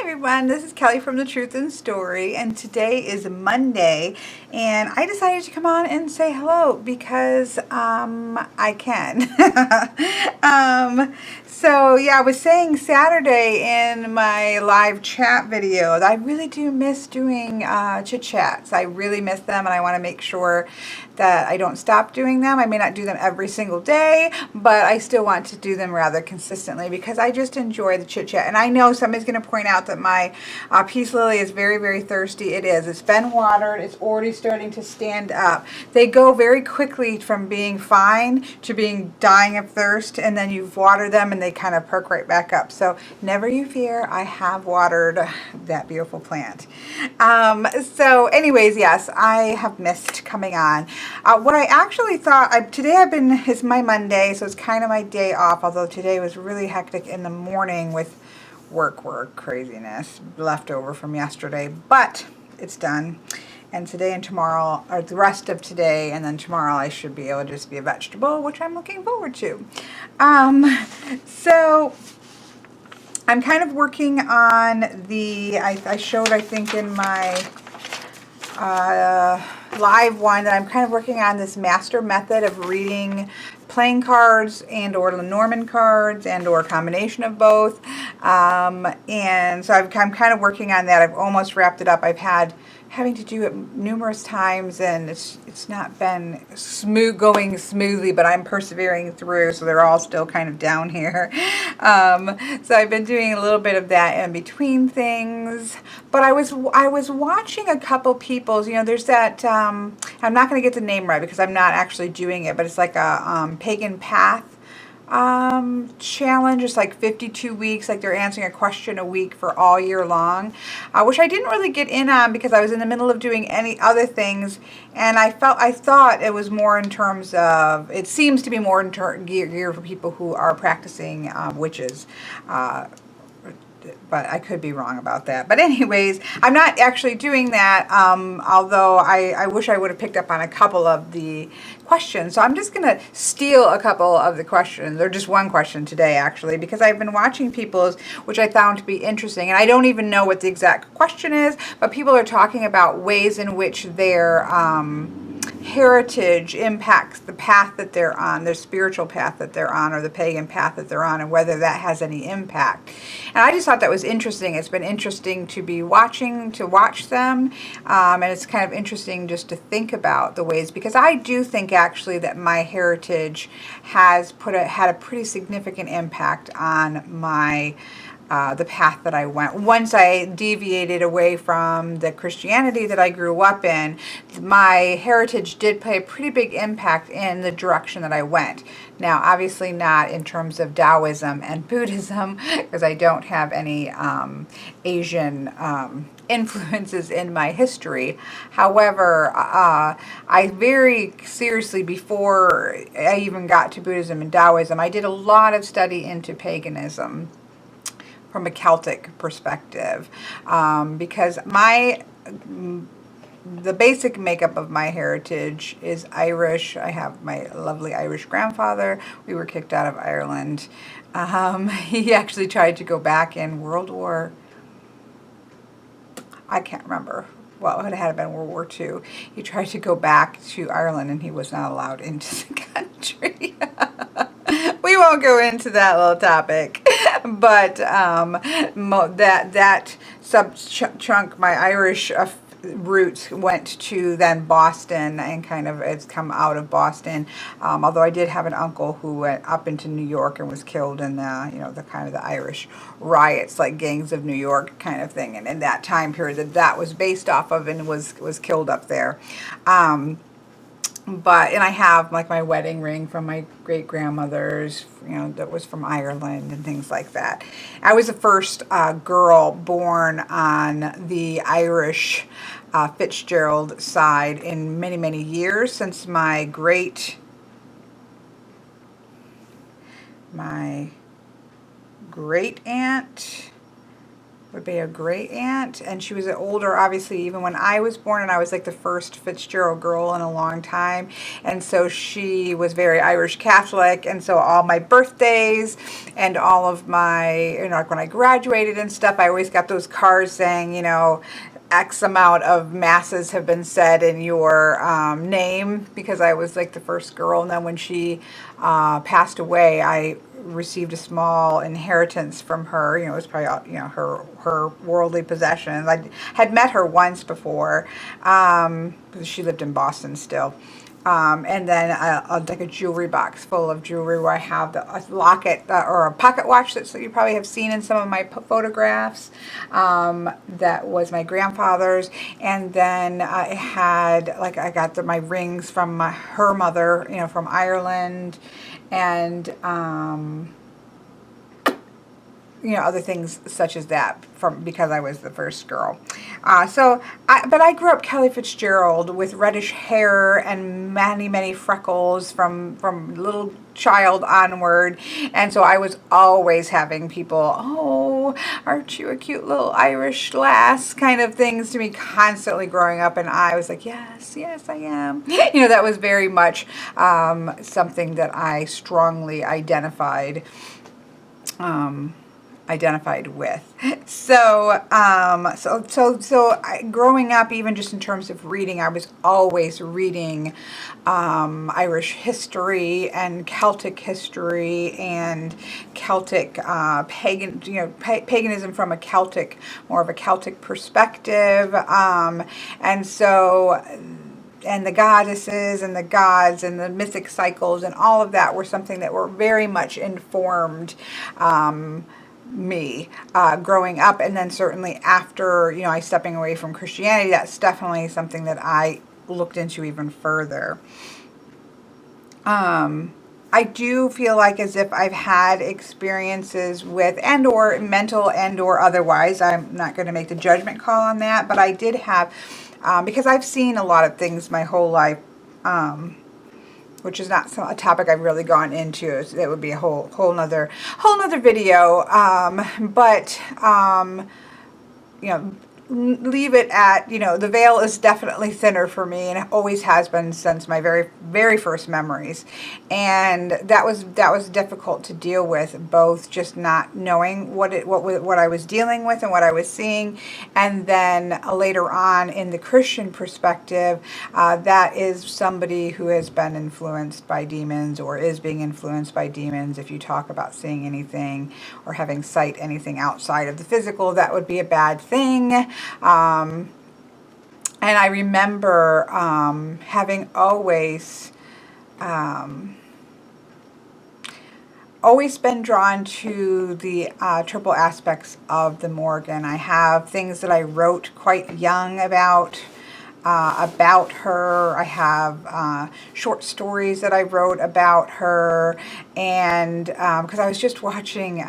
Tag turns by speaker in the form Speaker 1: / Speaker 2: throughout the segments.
Speaker 1: everyone, this is Kelly from The Truth and Story, and today is Monday, and I decided to come on and say hello because I can. So yeah, I was saying Saturday in my live chat video that I really do miss doing chit chats. I really miss them, and I want to make sure that I don't stop doing them. I may not do them every single day, but I still want to do them rather consistently because I just enjoy the chit chat. And I know somebody's going to point out that my peace lily is very, very thirsty. It is. It's been watered. It's already starting to stand up. They go very quickly from being fine to being dying of thirst, and then you've watered them and they kind of perk right back up. So never you fear, I have watered that beautiful plant. So anyways, yes, I have missed coming on. What I actually thought, it's my Monday, so it's kind of my day off, although today was really hectic in the morning with work craziness left over from yesterday, but it's done. And today and tomorrow, or the rest of today, and then tomorrow I should be able to just be a vegetable, which I'm looking forward to. So I'm kind of working on I showed, I think, in my live one that I'm kind of working on this master method of reading playing cards and or Lenormand cards and or a combination of both. And so I'm kind of working on that. I've almost wrapped it up. I've had having to do it numerous times, and it's not been going smoothly, but I'm persevering through, so they're all still kind of down here. So I've been doing a little bit of that in between things, but I was watching a couple people's, there's that, I'm not going to get the name right because I'm not actually doing it, but it's like a pagan path challenge. It's like 52 weeks, like they're answering a question a week for all year long, which I didn't really get in on because I was in the middle of doing any other things, and I thought it was more in terms of, it seems to be more geared for people who are practicing witches, but I could be wrong about that. But anyways, I'm not actually doing that, although I wish I would have picked up on a couple of the questions. So I'm just going to steal a couple of the questions, or just one question today, actually, because I've been watching people's, which I found to be interesting. And I don't even know what the exact question is, but people are talking about ways in which their heritage impacts the path that they're on, their spiritual path that they're on, or the pagan path that they're on, and whether that has any impact. And I just thought that was interesting. It's been interesting to watch them, and it's kind of interesting just to think about the ways, because I do think actually that my heritage has had a pretty significant impact on my the path that I went. Once I deviated away from the Christianity that I grew up in, my heritage did play a pretty big impact in the direction that I went. Now, obviously not in terms of Taoism and Buddhism, because I don't have any Asian influences in my history. However, I very seriously, before I even got to Buddhism and Taoism, I did a lot of study into paganism from a Celtic perspective, because the basic makeup of my heritage is Irish. I have my lovely Irish grandfather. We were kicked out of Ireland. He actually tried to go back in World War, I can't remember. Well, it had been World War II. He tried to go back to Ireland, and he was not allowed into the country. We won't go into that little topic, but that sub-chunk, my Irish roots went to then Boston, and kind of it's come out of Boston. Although I did have an uncle who went up into New York and was killed in the kind of the Irish riots, like gangs of New York kind of thing, and in that time period that was based off of, and was killed up there. And I have like my wedding ring from my great grandmother's, that was from Ireland and things like that. I was the first girl born on the Irish Fitzgerald side in many, many years, since my great aunt would be a great aunt, and she was older, obviously, even when I was born, and I was like the first Fitzgerald girl in a long time, and so she was very Irish Catholic, and so all my birthdays and all of my, like when I graduated and stuff, I always got those cards saying, X amount of masses have been said in your name, because I was like the first girl. And then when she passed away, I received a small inheritance from her. It was probably her worldly possessions. I had met her once before, because she lived in Boston still. And then like a jewelry box full of jewelry, where I have a locket or a pocket watch that you probably have seen in some of my photographs. That was my grandfather's. And then I had, like, I got my rings from her mother, from Ireland, and other things such as that, because I was the first girl. But I grew up Kelly Fitzgerald with reddish hair and many, many freckles from little child onward. And so I was always having people, oh, aren't you a cute little Irish lass, kind of things to me constantly growing up. And I was like, yes, I am. That was very much something that I strongly identified with. So, growing up, even just in terms of reading, I was always reading Irish history and Celtic history and Celtic paganism from more of a Celtic perspective, and so. And the goddesses and the gods and the mythic cycles and all of that were something that were very much informed me growing up. And then certainly after, I stepping away from Christianity, that's definitely something that I looked into even further. I do feel like as if I've had experiences with, and or mental and or otherwise, I'm not going to make the judgment call on that, but I did have, because I've seen a lot of things my whole life, which is not a topic I've really gone into. It would be a whole nother video. Leave it at, the veil is definitely thinner for me, and it always has been since my very, very first memories. And that was difficult to deal with, both just not knowing what I was dealing with and what I was seeing. And then later on in the Christian perspective, that is somebody who has been influenced by demons or is being influenced by demons. If you talk about seeing anything or having sight anything outside of the physical, that would be a bad thing. And I remember having always been drawn to the triple aspects of the Morrigan. I have things that I wrote quite young about her. I have short stories that I wrote about her, and because I was just watching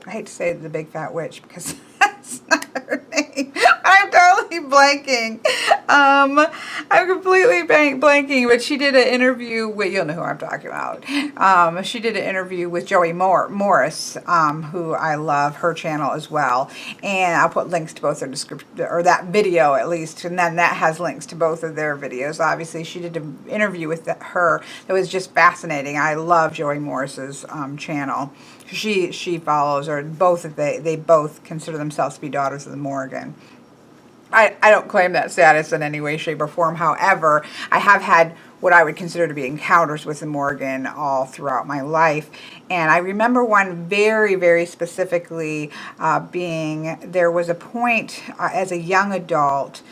Speaker 1: I hate to say The Big Fat Witch, because that's not her name. I'm totally blanking. I'm completely blanking, but she did an interview with, you'll know who I'm talking about. She did an interview with Joey Morris, who I love, her channel as well. And I'll put links to both their description, or that video at least, and then that has links to both of their videos. Obviously, she did an interview with her that was just fascinating. I love Joey Morris's channel. She follows, or they both consider themselves to be daughters of the Morrigan. I don't claim that status in any way, shape, or form. However, I have had what I would consider to be encounters with the Morrigan all throughout my life. And I remember one very, very specifically there was a point as a young adult,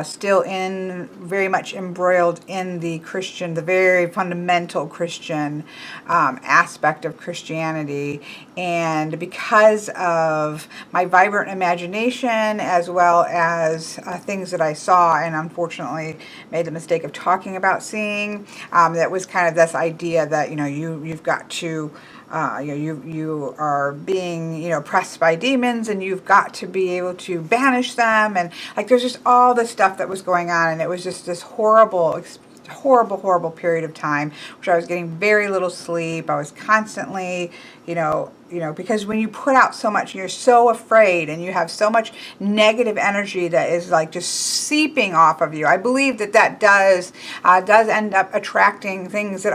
Speaker 1: still very much embroiled in the very fundamental Christian aspect of Christianity. And because of my vibrant imagination, as well as things that I saw and unfortunately made the mistake of talking about seeing, that was kind of this idea that, you've got to, you are being, oppressed by demons, and you've got to be able to banish them. And like, there's just all this stuff that was going on. And it was just this horrible horrible, horrible period of time, which I was getting very little sleep. I was constantly, because when you put out so much and you're so afraid and you have so much negative energy that is like just seeping off of you, I believe that does end up attracting things that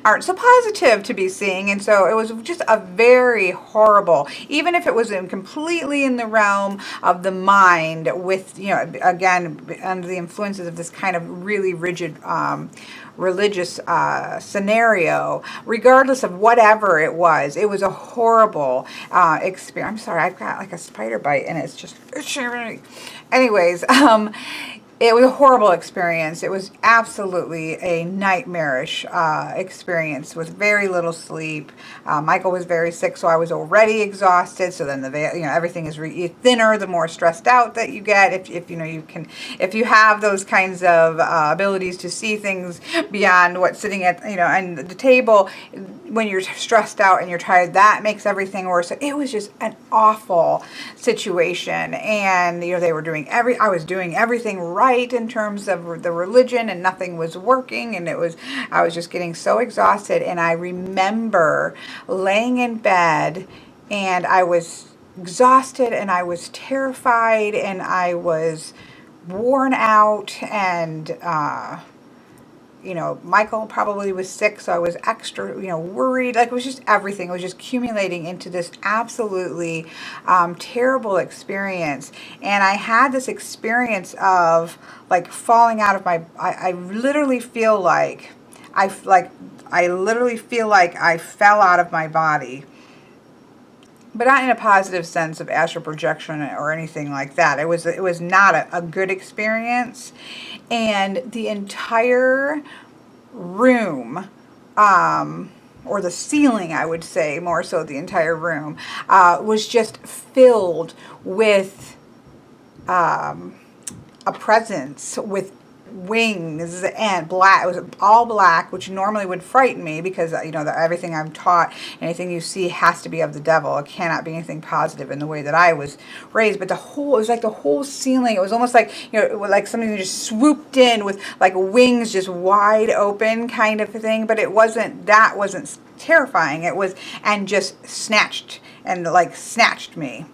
Speaker 1: aren't so positive to be seeing. And so it was just a very horrible, even if it was completely in the realm of the mind with, again, under the influences of this kind of really rigid religious scenario, regardless of whatever it was a horrible experience. I'm sorry, I've got like a spider bite and it's just, anyways, it was a horrible experience. It was absolutely a nightmarish experience with very little sleep. Michael was very sick, so I was already exhausted. So then everything is thinner the more stressed out that you get. If you have those kinds of abilities to see things beyond what's sitting at on the table, when you're stressed out and you're tired, that makes everything worse. So it was just an awful situation, and they were doing I was doing everything right in terms of the religion, and nothing was working, and I was just getting so exhausted. And I remember laying in bed, and I was exhausted, and I was terrified, and I was worn out, and Michael probably was sick, so I was extra, worried. Like, it was just everything. It was just accumulating into this absolutely terrible experience. And I had this experience of like falling out of I literally feel like I literally feel like I fell out of my body, but not in a positive sense of astral projection or anything like that. It was not a good experience. And the entire room, or the ceiling, I would say, more so the entire room, was just filled with a presence, with wings and black. It was all black, which normally would frighten me because everything I'm taught, anything you see has to be of the devil. It cannot be anything positive in the way that I was raised. But it was like the whole ceiling. It was almost like like something just swooped in with like wings just wide open kind of thing. But that wasn't terrifying. It was, and just snatched me.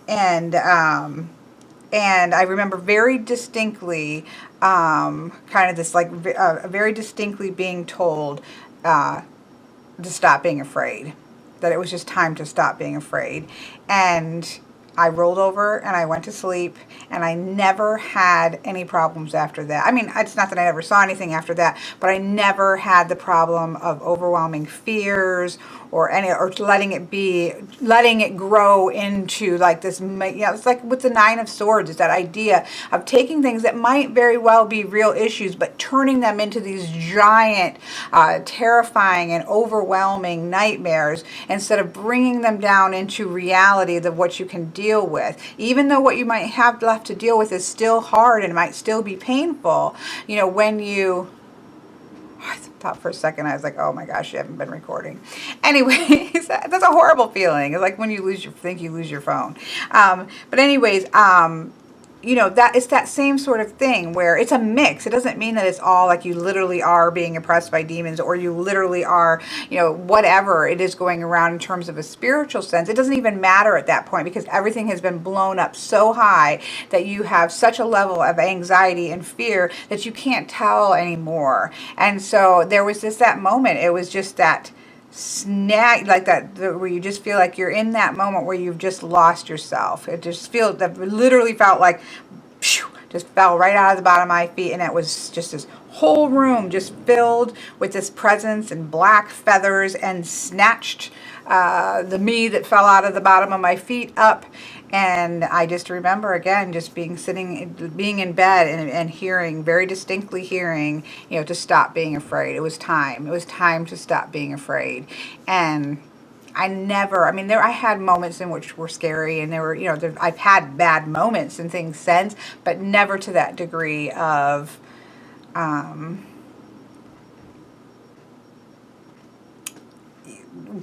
Speaker 1: And I remember very distinctly, kind of this very distinctly being told to stop being afraid, that it was just time to stop being afraid. And I rolled over and I went to sleep, and I never had any problems after that. I mean, it's not that I never saw anything after that, but I never had the problem of overwhelming fears or letting it grow into like this. It's like with the Nine of Swords, it's that idea of taking things that might very well be real issues, but turning them into these giant, terrifying and overwhelming nightmares, instead of bringing them down into reality of what you can deal with. Even though what you might have left to deal with is still hard and might still be painful, when you... I thought for a second, I was like, oh my gosh, you haven't been recording. Anyways, that's a horrible feeling. It's like when you think you lose your phone. But anyways, that it's that same sort of thing where it's a mix. It doesn't mean that it's all like you literally are being oppressed by demons, or you literally are, whatever it is going around in terms of a spiritual sense. It doesn't even matter at that point, because everything has been blown up so high that you have such a level of anxiety and fear that you can't tell anymore. And so there was just that moment. It was just that snag, like that, where you just feel like you're in that moment where you've just lost yourself. It literally felt like just fell right out of the bottom of my feet, and it was just this whole room just filled with this presence and black feathers, and snatched the me that fell out of the bottom of my feet up. And I just remember, again, just being in bed and hearing, very distinctly hearing, to stop being afraid. It was time. It was time to stop being afraid. And I had moments in which were scary, and I've had bad moments and things since, but never to that degree of,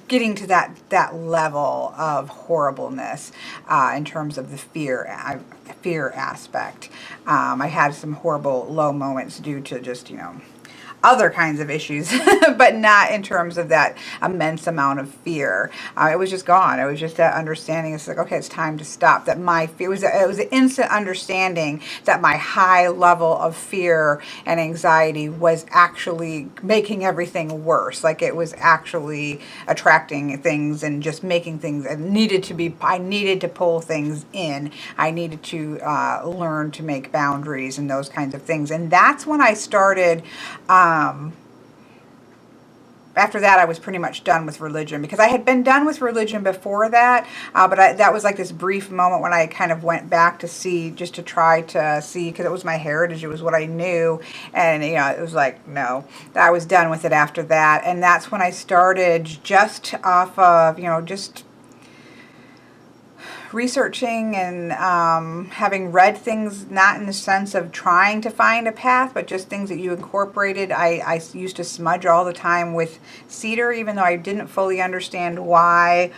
Speaker 1: getting to that level of horribleness in terms of the fear aspect. I had some horrible low moments due to just other kinds of issues, but not in terms of that immense amount of fear. It was just gone. It was just that understanding. It's like, okay, it's time to stop. That my fear was, it was an instant understanding that my high level of fear and anxiety was actually making everything worse. Like it was actually attracting things and just making things. I needed to pull things in. I needed to learn to make boundaries and those kinds of things. And that's when I started, after that, I was pretty much done with religion, because I had been done with religion before that, but that was like this brief moment when I kind of went back to see, just to try to see, because it was my heritage, it was what I knew, and it was like, no, I was done with it after that. And that's when I started, just off of, just researching and having read things, not in the sense of trying to find a path, but just things that you incorporated. I used to smudge all the time with cedar, even though I didn't fully understand why.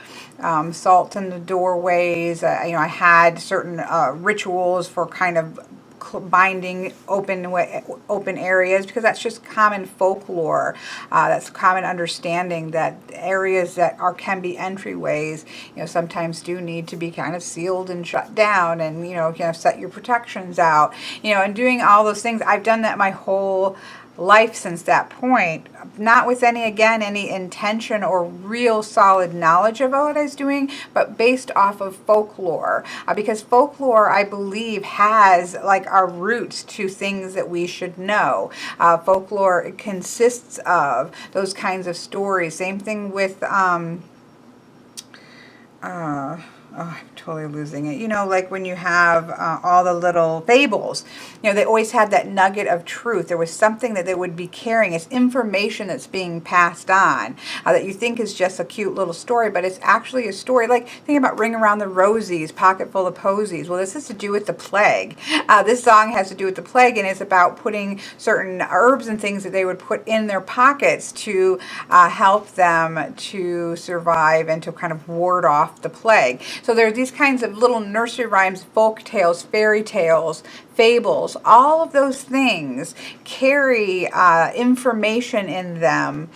Speaker 1: Salt in the doorways. I had certain rituals for kind of binding open areas, because that's just common folklore. That's common understanding that areas that can be entryways, sometimes do need to be kind of sealed and shut down, and kind of set your protections out, and doing all those things. I've done that my whole life since that point, not with any intention or real solid knowledge of what I was doing, but based off of folklore, because folklore, I believe, has like our roots to things that we should know. Folklore consists of those kinds of stories. Same thing with I'm totally losing it. Like when you have all the little fables, they always had that nugget of truth. There was something that they would be carrying. It's information that's being passed on that you think is just a cute little story, but it's actually a story. Like, think about Ring Around the Rosies, Pocket Full of Posies. Well, this has to do with the plague. This song has to do with the plague, and it's about putting certain herbs and things that they would put in their pockets to help them to survive and to kind of ward off the plague. So there are these kinds of little nursery rhymes, folk tales, fairy tales, fables. All of those things carry information in them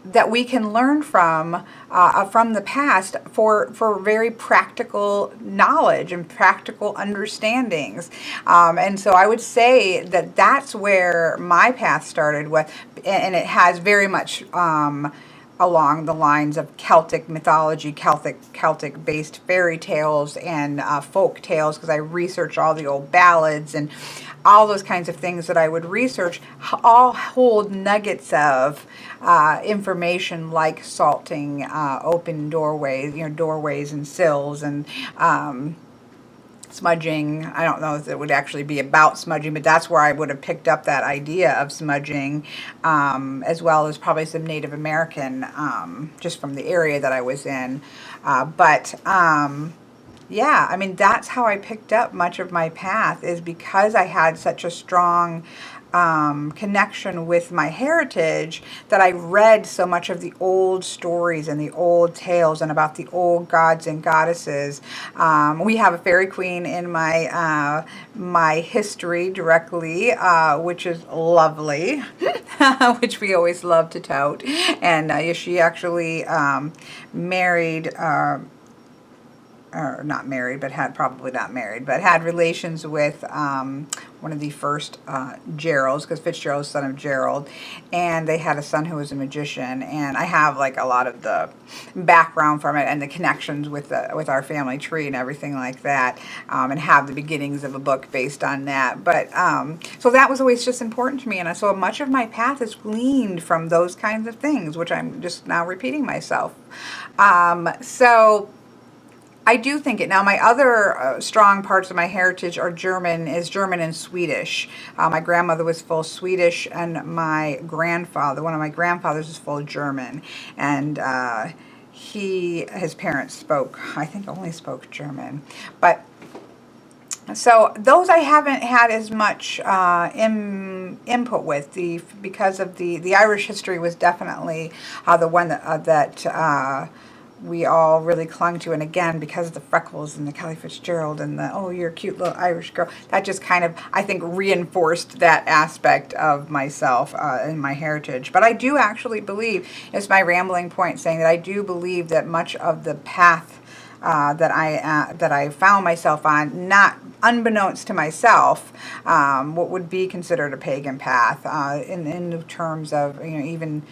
Speaker 1: that we can learn from the past for very practical knowledge and practical understandings. And so I would say that that's where my path started with, and it has very much along the lines of Celtic mythology, Celtic-based fairy tales and folk tales, because I research all the old ballads and all those kinds of things that I would research, all hold nuggets of information, like salting open doorways, doorways and sills, and smudging. I don't know if it would actually be about smudging, but that's where I would have picked up that idea of smudging, as well as probably some Native American, just from the area that I was in. Yeah, I mean, that's how I picked up much of my path, is because I had such a strong connection with my heritage, that I read so much of the old stories and the old tales and about the old gods and goddesses. We have a fairy queen in my history directly, which is lovely, which we always love to tout. And she actually married, or not married, but probably not married, but had relations with one of the first Geralds, because Fitzgerald's son of Gerald, and they had a son who was a magician. And I have like a lot of the background from it and the connections with our family tree and everything like that, and have the beginnings of a book based on that. But so that was always just important to me, and so much of my path is gleaned from those kinds of things, which I'm just now repeating myself. So I do think it. Now, my other strong parts of my heritage are German and Swedish. My grandmother was full Swedish, and my grandfather, one of my grandfathers, was full German. And his parents I think only spoke German. But so those I haven't had as much input with, because of the Irish history was definitely the one that we all really clung to. And again, because of the freckles and the Kelly Fitzgerald and the, oh, you're a cute little Irish girl, that just kind of, I think, reinforced that aspect of myself and my heritage. But I do actually believe, it's my rambling point saying that I do believe that much of the path that I found myself on, not unbeknownst to myself, what would be considered a pagan path, in terms of, even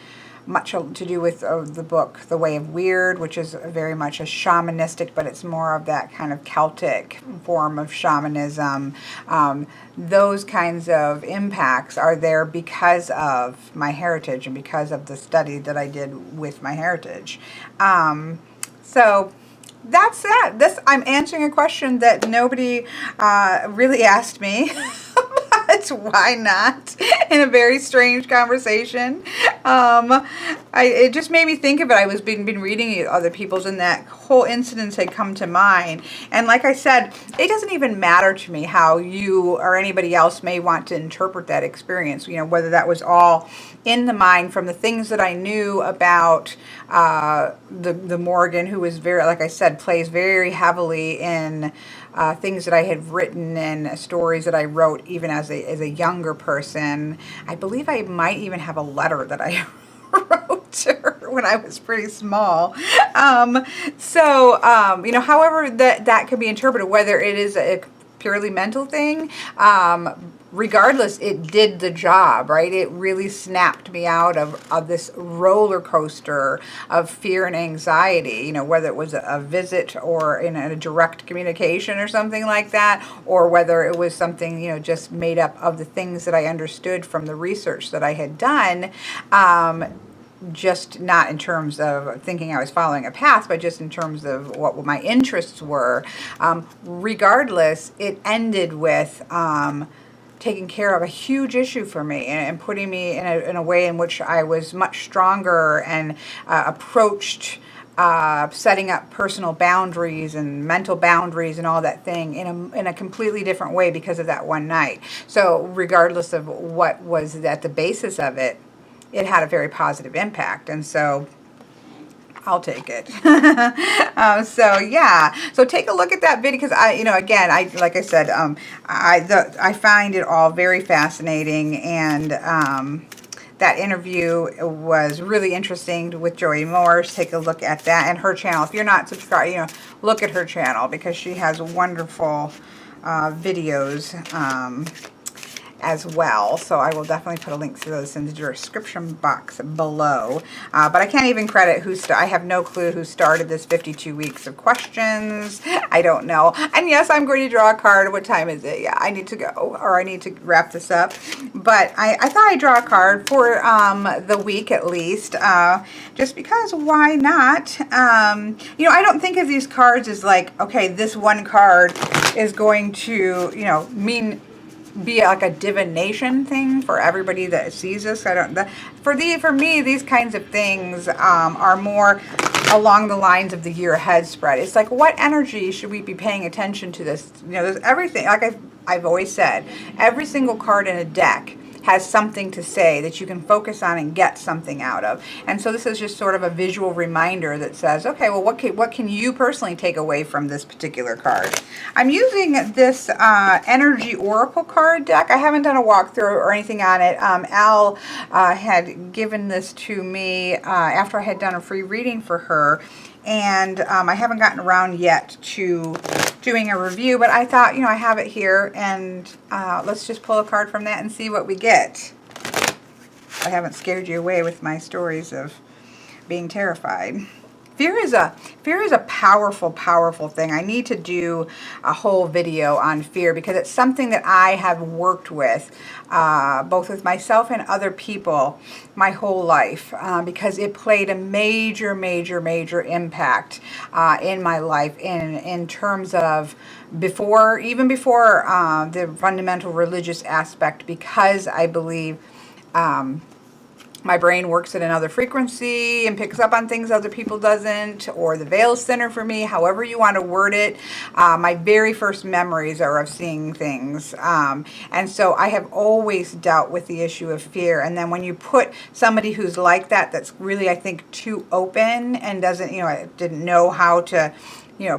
Speaker 1: much to do with the book The Way of Weird, which is very much a shamanistic, but it's more of that kind of Celtic form of shamanism. Those kinds of impacts are there because of my heritage and because of the study that I did with my heritage. So that's that. I'm answering a question that nobody really asked me. But why not? In a very strange conversation. It just made me think of it. I was been reading other people's, and that whole incident had come to mind. And like I said, it doesn't even matter to me how you or anybody else may want to interpret that experience. Whether that was all in the mind from the things that I knew about the Morrigan, who was very, like I said, plays very heavily in things that I had written and stories that I wrote even as a younger person. I believe I might even have a letter that I wrote to her when I was pretty small. However that could be interpreted, whether it is a purely mental thing, regardless, it did the job, right? It really snapped me out of this roller coaster of fear and anxiety, whether it was a visit or in a direct communication or something like that, or whether it was something, just made up of the things that I understood from the research that I had done. Just not in terms of thinking I was following a path, but just in terms of what my interests were. Regardless, it ended with taking care of a huge issue for me and putting me in a way in which I was much stronger and approached setting up personal boundaries and mental boundaries and all that thing in a completely different way because of that one night. So regardless of what was at the basis of it, it had a very positive impact. And so I'll take it. So take a look at that video, because like I said, I find it all very fascinating, and that interview was really interesting with Joey Morse. Take a look at that and her channel. If you're not subscribed, look at her channel, because she has wonderful videos as well. So I will definitely put a link to those in the description box below. But I can't even credit I have no clue who started this 52 weeks of questions. I don't know. And yes, I'm going to draw a card. What time is it? Yeah, I need to go, or I need to wrap this up. But I thought I'd draw a card for the week at least, just because why not? I don't think of these cards as like, okay, this one card is going to, be like a divination thing for everybody that sees this. For me, these kinds of things are more along the lines of the year ahead spread. It's like, what energy should we be paying attention to this? There's everything. Like I've always said, every single card in a deck has something to say that you can focus on and get something out of. And so this is just sort of a visual reminder that says, okay, well, what can you personally take away from this particular card? I'm using this Energy Oracle card deck. I haven't done a walkthrough or anything on it. Al had given this to me after I had done a free reading for her. And I haven't gotten around yet to doing a review, but I thought, I have it here, and let's just pull a card from that and see what we get. I haven't scared you away with my stories of being terrified. Fear is a powerful, powerful thing. I need to do a whole video on fear, because it's something that I have worked with, both with myself and other people my whole life, because it played a major, major, major impact in my life in terms of even before the fundamental religious aspect, because I believe my brain works at another frequency and picks up on things other people doesn't, or the veil center for me, however you want to word it. My very first memories are of seeing things. And so I have always dealt with the issue of fear. And then when you put somebody who's like that, that's really, I think, too open and doesn't, I didn't know how to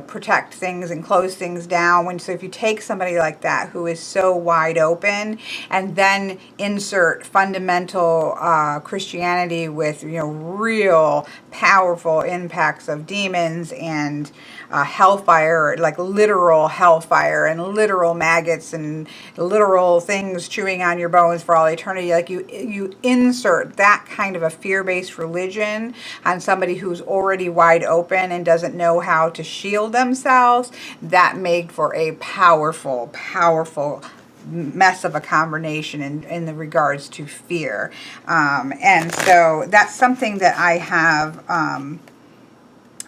Speaker 1: protect things and close things down. So if you take somebody like that who is so wide open and then insert fundamental Christianity with, real powerful impacts of demons and hellfire, like literal hellfire and literal maggots and literal things chewing on your bones for all eternity, like you insert that kind of a fear-based religion on somebody who's already wide open and doesn't know how to shield themselves, that made for a powerful, powerful mess of a combination in the regards to fear. And so that's something that I have,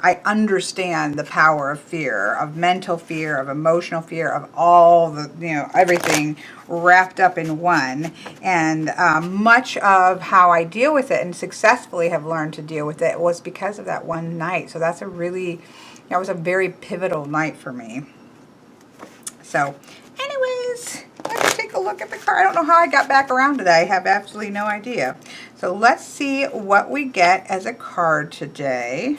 Speaker 1: I understand the power of fear, of mental fear, of emotional fear, of all the, everything wrapped up in one. And much of how I deal with it and successfully have learned to deal with it was because of that one night. So that's that was a very pivotal night for me. So anyways, let's take a look at the card. I don't know how I got back around today. I have absolutely no idea. So let's see what we get as a card today.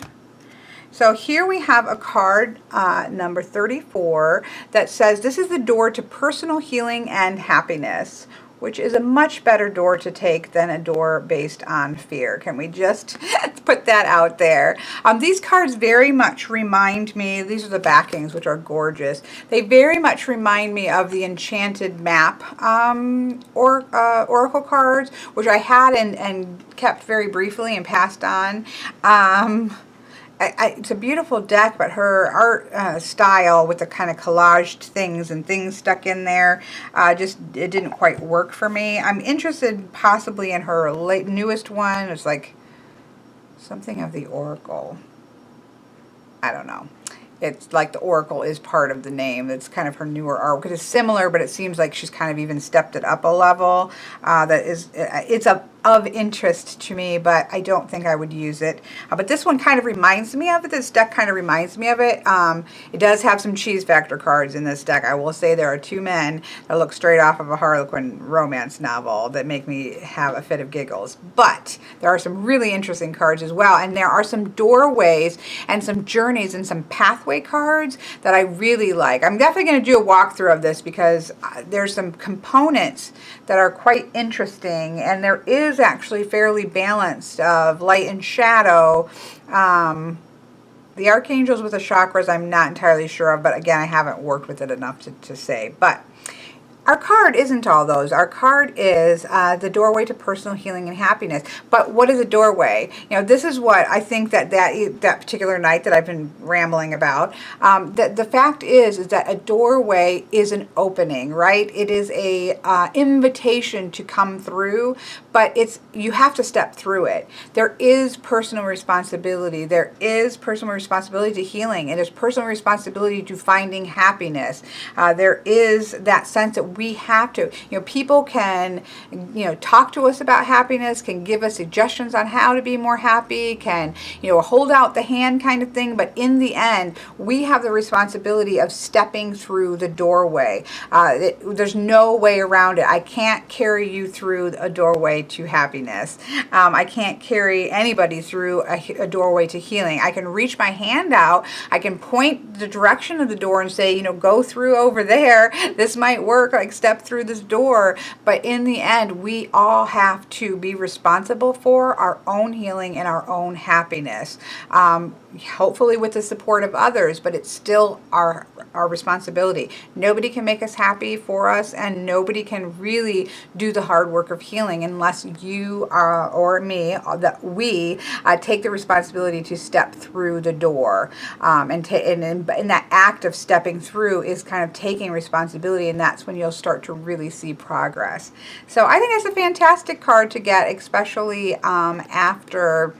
Speaker 1: So here we have a card, number 34, that says this is the door to personal healing and happiness, which is a much better door to take than a door based on fear. Can we just put that out there? These cards very much remind me, these are the backings, which are gorgeous. They very much remind me of the Enchanted Map oracle cards, which I had and kept very briefly and passed on. It's a beautiful deck, but her art style with the kind of collaged things and things stuck in there, it didn't quite work for me. I'm interested possibly in her newest one. It's like something of the Oracle. I don't know. It's like the Oracle is part of the name. It's kind of her newer art, because it's similar, but it seems like she's kind of even stepped it up a level. It's of interest to me, but I don't think I would use it. But this one kind of reminds me of it. This deck kind of reminds me of it. It does have some cheese factor cards in this deck. I will say there are two men that look straight off of a Harlequin romance novel that make me have a fit of giggles. But there are some really interesting cards as well, and there are some doorways and some journeys and some pathway cards that I really like. I'm definitely going to do a walkthrough of this because there's some components that are quite interesting, and there is actually fairly balanced of light and shadow. The archangels with the chakras I'm not entirely sure of, but again, I haven't worked with it enough to say. But our card isn't all those. Our card is the doorway to personal healing and happiness. But what is a doorway? This is what I think that particular night that I've been rambling about. That the fact is that a doorway is an opening, right? It is a invitation to come through, but you have to step through it. There is personal responsibility. There is personal responsibility to healing. It is personal responsibility to finding happiness. There is that sense that we have to, people can, talk to us about happiness, can give us suggestions on how to be more happy, can, hold out the hand kind of thing. But in the end, we have the responsibility of stepping through the doorway. There's no way around it. I can't carry you through a doorway to happiness. I can't carry anybody through a doorway to healing. I can reach my hand out. I can point the direction of the door and say, go through over there. This might work. Like step through this door. But in the end, we all have to be responsible for our own healing and our own happiness. Hopefully with the support of others, but it's still our responsibility. Nobody can make us happy for us, and nobody can really do the hard work of healing unless you or me, that we take the responsibility to step through the door. And that act of stepping through is kind of taking responsibility, and that's when you'll start to really see progress. So I think it's a fantastic card to get, especially after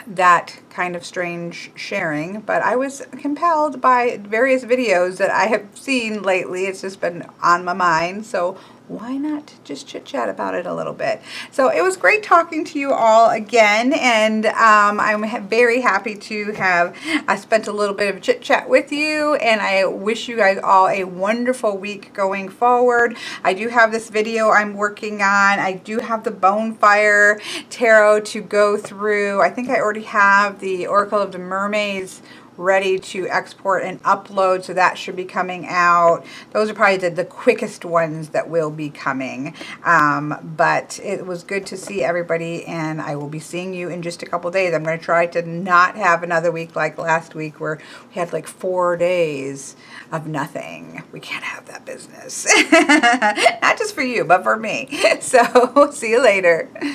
Speaker 1: that kind of strange sharing. But I was compelled by various videos that I have seen lately. It's just been on my mind, so why not just chit chat about it a little bit? So it was great talking to you all again, and I'm very happy to have spent a little bit of chit chat with you, and I wish you guys all a wonderful week going forward. I do have this video I'm working on. I do have the Bonefire Tarot to go through. I think I already have the Oracle of the Mermaids ready to export and upload, so that should be coming out. Those are probably the quickest ones that will be coming, but it was good to see everybody, and I will be seeing you in just a couple days. I'm going to try to not have another week like last week where we had like 4 days of nothing. We can't have that business. Not just for you, but for me. So see you later.